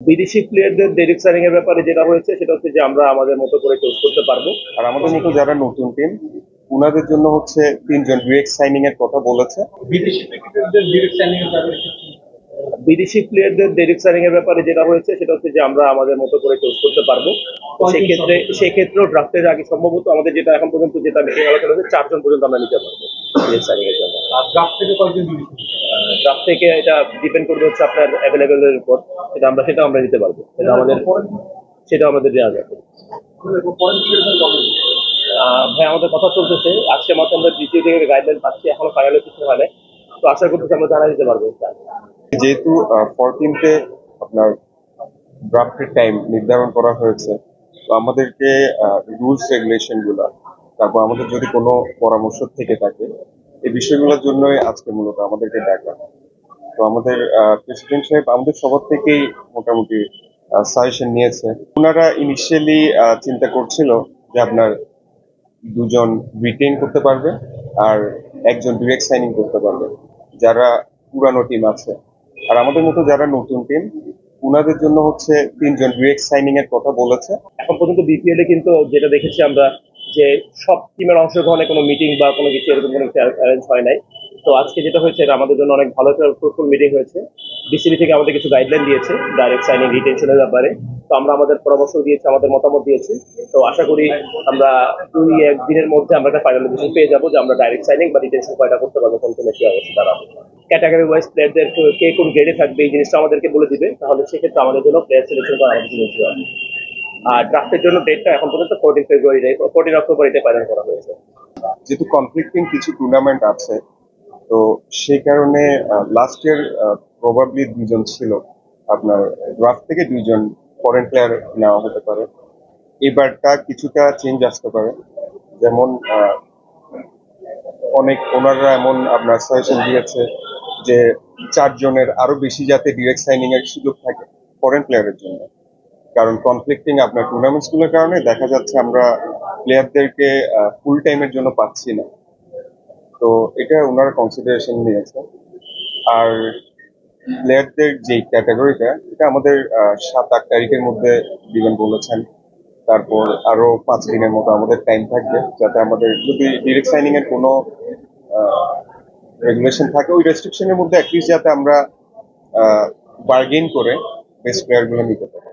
বিদেশি প্লেয়ারদের direct signing এর ব্যাপারে যেটা হয়েছে সেটা হচ্ছে যে আমরা আমাদের মতো করে চুজ করতে পারবো। আর আমাদের মতো যারা নতুন টিম উনাদের জন্য হচ্ছে 3 জন ডিরেক্ট সাইনিং এর কথা বলেছে। বিদেশি ক্রিকেটারদের ডিরেক্ট সাইনিং এর ব্যাপারে বিদেশি প্লেয়ারদের ডিরেক্ট সাইনিং এর ব্যাপারে যেটা হয়েছে সেটা হচ্ছে যে আমরা আমাদের মতো করে চুজ করতে পারবো। তো সেক্ষেত্রেও ড্রাফটের আগে সম্ভবত আমাদের যেটা এখন পর্যন্ত যেটা মিটিং আলোচনা হচ্ছে 4 জন পর্যন্ত আমরা নিতে পারবো ডিরেক্ট সাইনিং এর জন্য। ড্রাফট থেকে কয়েকজন বিদেশি ড্রাফট থেকে এটা ডিপেন্ড করবে হচ্ছে আপনার অ্যাভেলেবেল এর উপর। সেটা আমরা নিতে পারবো, সেটা আমাদের দেওয়া যাবে। ভাই আমাদের কথা চলতেছে, আজকে মাত্র আমরা দ্বিতীয় থেকে গাইডলাইন পাচ্ছি, এখনো ফাইনালে কিছু হয় নাই। তো আশা করতেছি আমরা জানা দিতে পারবো। যেহেতু 14th-এ আপনার ড্রাফটের টাইম নির্ধারণ করা হয়েছে, তো আমাদেরকে রুলস রেগুলেশন গুলা, তারপর আমাদের যদি কোনো পরামর্শ থেকে থাকে এই বিষয়গুলোর জন্যই আজকে মূলত আমাদেরকে ডাকা। তো আমাদের প্রেসিডেন্ট সাহেব আমাদের সবার থেকেই মোটামুটি সাজেশন নিয়েছে। ওনারা ইনিশিয়ালি চিন্তা করছিল যে আপনার 2 জন রিটেইন করতে পারবে আর 1 জন ডিরেক্ট সাইনিং করতে পারবে যারা পুরানো টিম আছে। আর আমাদের মতো যারা নতুন টিম উনাদের জন্য হচ্ছে 3 জন ডিরেক্ট সাইনিং এর কথা বলেছে। এখন পর্যন্ত বিপিএল এ কিন্তু যেটা দেখেছি আমরা, যে সব টিমের অংশগ্রহণে কোনো মিটিং বা কোনো কিছু এরকম কোনো অ্যারেঞ্জ হয় নাই। তো আজকে যেটা হয়েছে এটা আমাদের জন্য অনেক ভালো একটা ফ্রুটফুল মিটিং হয়েছে। বিসিবি থেকে আমাদের কিছু গাইডলাইন দিয়েছে ডাইরেক্ট সাইনিং রিটেনশনের ব্যাপারে। তো আমরা আমাদের পরামর্শ দিয়েছি, আমাদের মতামত দিয়েছি। তো আশা করি আমরা 2-1 দিনের মধ্যে আমরা একটা ফাইনাল ডিসিশন পেয়ে যাবো যে আমরা ডাইরেক্ট সাইনিং বা রিটেনশন কয়টা করতে পারবো, কোন টিমে কি অবস্থা দাঁড়াবে। ক্যাটাগরি ওয়াইজ প্লেয়ারদের কে কোন গ্রেডে থাকবে এই জিনিসটা আমাদেরকে বলে দিবে, তাহলে সেক্ষেত্রে আমাদের জন্য প্লেয়ার সিলেকশন করা আমাদের জন্য easy হবে। আর ড্রাফটের জন্য ডেটটা এখন পর্যন্ত 14 অক্টোবর এটা ফাইনাল করা হয়েছে। যেহেতু কনফ্লিক্টিং কিছু টুর্নামেন্ট আছে, তো সেই কারণে লাস্ট ইয়ার প্রবাবলি 2 জন ছিল আপনার ড্রাফট থেকে 2 জন ফরেন প্লেয়ার নেওয়া হতে পারে। এবারটা কিছুটা চেঞ্জ আসতে পারে। যেমন অনেক ওনারা এমন আপনার সাজেশন দিয়েছে যে 4 জনের আরো বেশি যাতে ডিরেক্ট সাইনিং এর সুযোগ থাকে ফরেন প্লেয়ারের জন্য। কারণ কনফ্লিক্টিং আপনার টুর্নামেন্টস গুলোর কারণে দেখা যাচ্ছে আমরা প্লেয়ারদেরকে ফুল টাইমের জন্য পাচ্ছি না। তো এটা ওনারা কনসিডারেশন নিয়েছে। আর প্লেয়ারদের যে ক্যাটাগরিটা এটা আমাদের 7-8 তারিখের মধ্যে দিবেন বলেছেন। তারপর আরো 5 দিনের মতো আমাদের টাইম থাকবে যাতে আমাদের যদি ডিরেক্ট সাইনিং এর কোনো রেগুলেশন থাকে ওই রেস্ট্রিকশনের মধ্যে অ্যাটলিস্ট যাতে আমরা বার্গেন করে বেস্ট প্লেয়ার গুলো নিতে পারি।